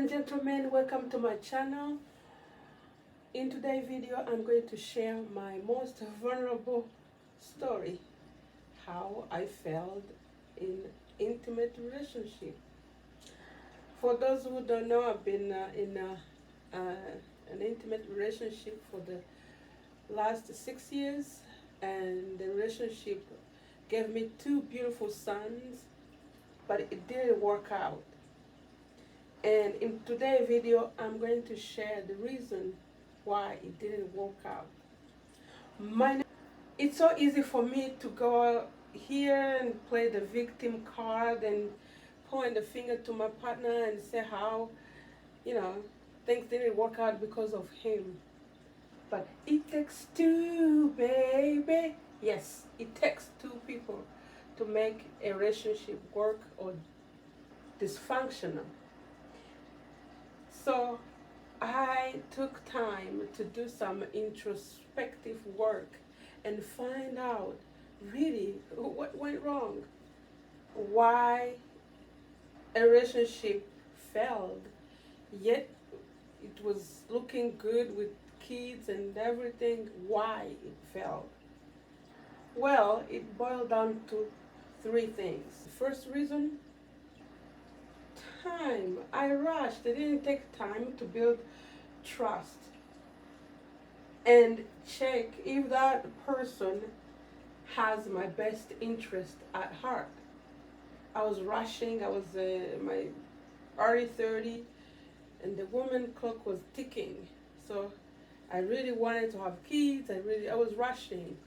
and gentlemen, welcome to my channel. In today's video, I'm going to share my most vulnerable story, how I failed in intimate relationship. For those who don't know, I've been in an intimate relationship for the last 6 years, and the relationship gave me 2 beautiful sons, but it didn't work out. And in today's video, I'm going to share the reason why it didn't work out. It's so easy for me to go here and play the victim card and point the finger to my partner and say how, things didn't work out because of him. But it takes 2, baby. Yes, it takes 2 people to make a relationship work or dysfunctional. So I took time to do some introspective work and find out really what went wrong, why a relationship failed, yet it was looking good with kids and everything. Why it failed? Well, it boiled down to 3 things. The first reason, time. I rushed. I didn't take time to build trust and check if that person has my best interest at heart. I was rushing. I was my early 30, and the woman clock was ticking. So I really wanted to have kids. I was rushing.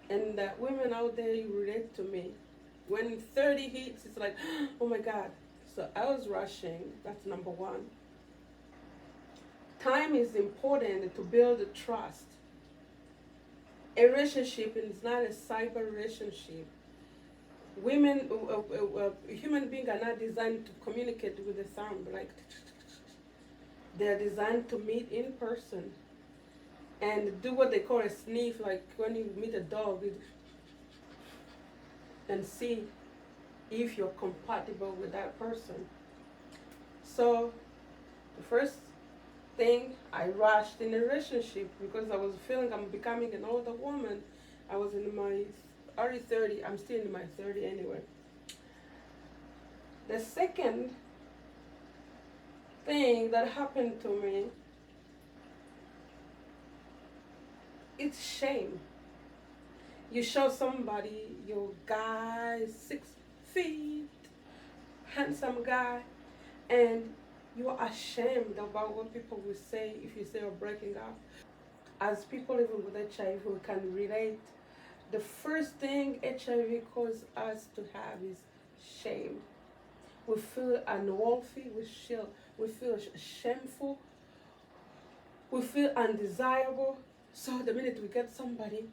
And women out there, you relate to me. When 30 hits, it's like, oh my God. So I was rushing. That's number 1. Time is important to build trust. A relationship is not a cyber relationship. Women, human beings are not designed to communicate with a thumb. Like, they're designed to meet in person and do what they call a sniff, like when you meet a dog, and see if you're compatible with that person. So the first thing, I rushed in a relationship because I was feeling I'm becoming an older woman. I was in my early 30. I'm still in my 30 anyway. The second thing that happened to me, it's shame. You show somebody your guy, 6 feet, handsome guy, and you are ashamed about what people will say if you say you're breaking up. As people living with HIV, we can relate. The first thing HIV causes us to have is shame. We feel unworthy, we feel shameful, we feel undesirable. So the minute we get somebody,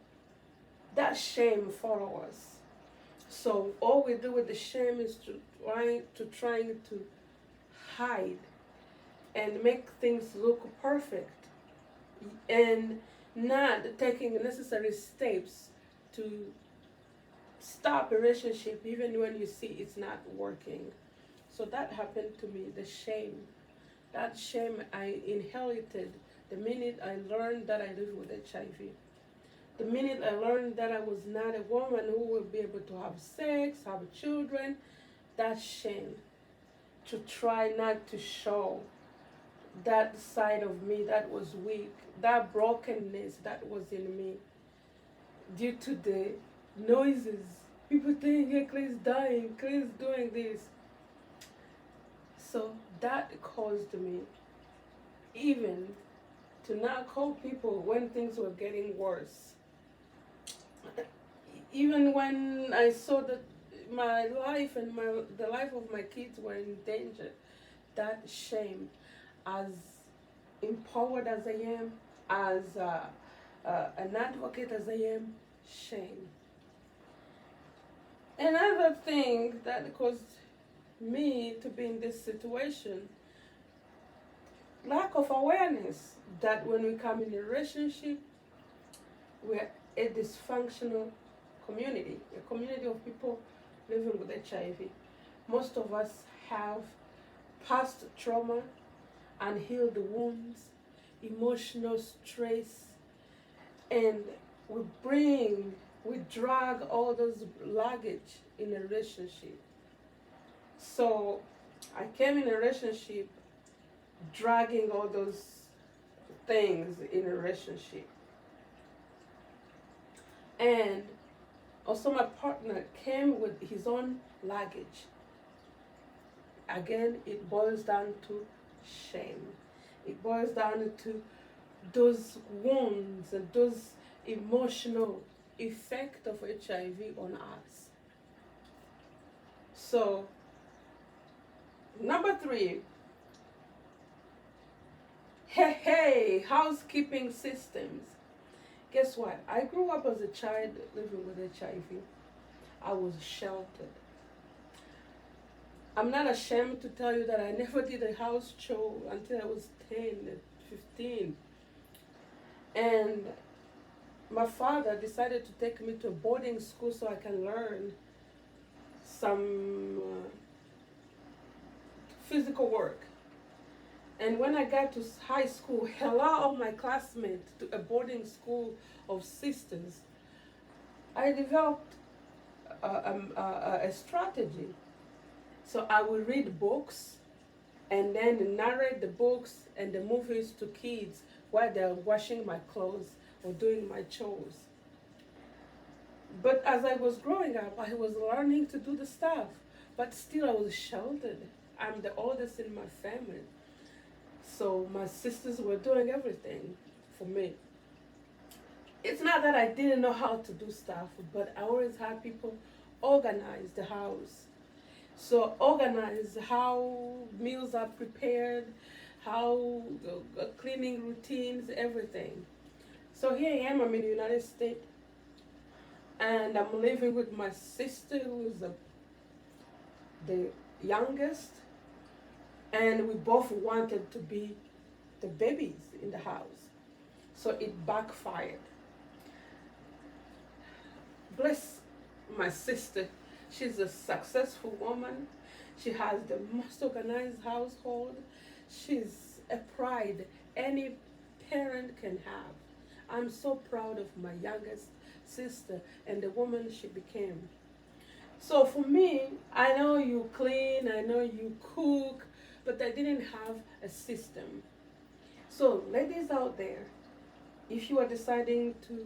that shame follows us. So all we do with the shame is trying to hide and make things look perfect, and not taking necessary steps to stop a relationship even when you see it's not working. So that happened to me, the shame. That shame I inherited the minute I learned that I live with HIV. The minute I learned that I was not a woman who would be able to have sex, have children, that shame, to try not to show that side of me that was weak, that brokenness that was in me, due to the noises. People think, hey, Clay's dying, Clay's doing this. So that caused me even to not call people when things were getting worse. Even when I saw that my life and the life of my kids were in danger, that shame, as empowered as I am, as an advocate as I am, shame. Another thing that caused me to be in this situation, lack of awareness that when we come in a relationship, we're a dysfunctional community, a community of people living with HIV. Most of us have past trauma, unhealed wounds, emotional stress, and we we drag all those luggage in a relationship. So I came in a relationship dragging all those things in a relationship. And also my partner came with his own luggage. Again, it boils down to shame. It boils down to those wounds and those emotional effect of HIV on us. So, number 3, hey, housekeeping systems. Guess what? I grew up as a child living with HIV. I was sheltered. I'm not ashamed to tell you that I never did a house chore until I was 10, 15. And my father decided to take me to a boarding school so I can learn some physical work. And when I got to high school, hello, my classmates, to a boarding school of sisters, I developed a strategy. So I would read books and then narrate the books and the movies to kids while they're washing my clothes or doing my chores. But as I was growing up, I was learning to do the stuff, but still I was sheltered. I'm the oldest in my family. So my sisters were doing everything for me. It's not that I didn't know how to do stuff, but I always had people organize the house. So organize how meals are prepared, how cleaning routines, everything. So here I am, I'm in the United States, and I'm living with my sister who is the youngest, and we both wanted to be the babies in the house. So it backfired. Bless my sister. She's a successful woman. She has the most organized household. She's a pride any parent can have. I'm so proud of my youngest sister and the woman she became. So for me, I know you clean, I know you cook, but I didn't have a system. So ladies out there, if you are deciding to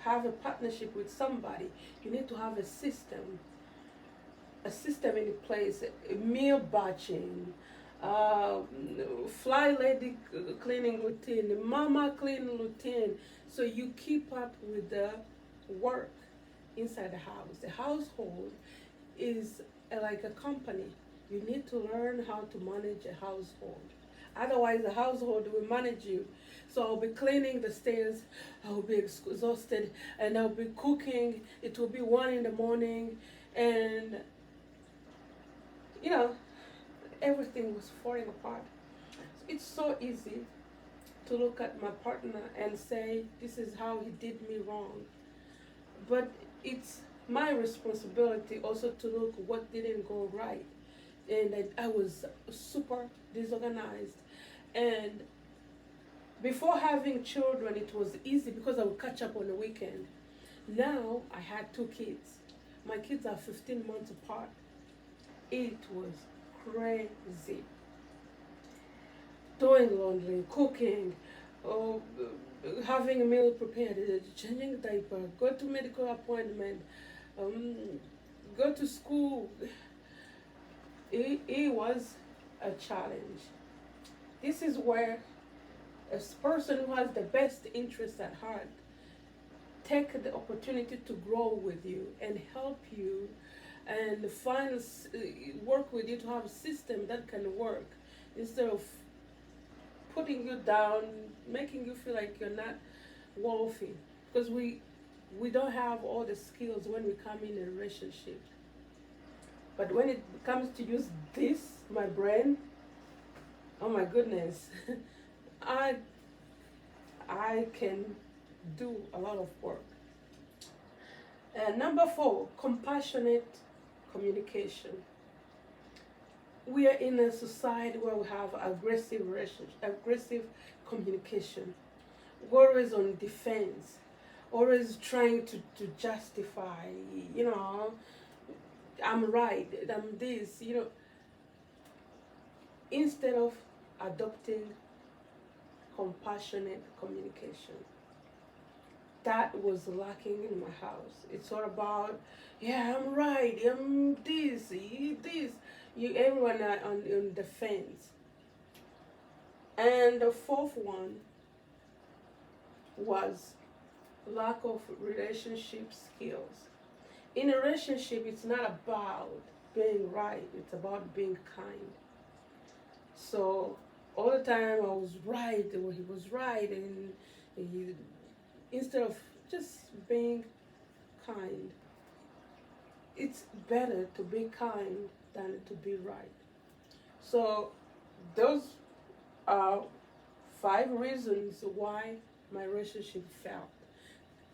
have a partnership with somebody, you need to have a system in place, meal batching, fly lady cleaning routine, mama cleaning routine, so you keep up with the work inside the house. The household is like a company. You need to learn how to manage a household. Otherwise, the household will manage you. So I'll be cleaning the stairs, I'll be exhausted, and I'll be cooking. It will be 1 in the morning, and everything was falling apart. It's so easy to look at my partner and say, this is how he did me wrong. But it's my responsibility also to look what didn't go right. And I was super disorganized. And before having children, it was easy because I would catch up on the weekend. Now I had 2 kids. My kids are 15 months apart. It was crazy. Doing laundry, cooking, having a meal prepared, changing diaper, go to medical appointment, go to school. It was a challenge. This is where a person who has the best interest at heart take the opportunity to grow with you and help you and work with you to have a system that can work instead of putting you down, making you feel like you're not worthy. Because we don't have all the skills when we come in a relationship. But when it comes to use this, my brain, oh my goodness, I can do a lot of work. And number 4, compassionate communication. we are in a society where we have aggressive relationship, aggressive communication. We're always on defense, always trying to justify, you know, I'm right, I'm this, you know, instead of adopting compassionate communication. That was lacking in my house. It's all about, yeah, I'm right, I'm this, you this. You everyone are on defense. And the fourth one was lack of relationship skills. In a relationship, it's not about being right, it's about being kind. So all the time I was right, or he was right, and he, instead of just being kind, it's better to be kind than to be right. So those are 5 reasons why my relationship failed.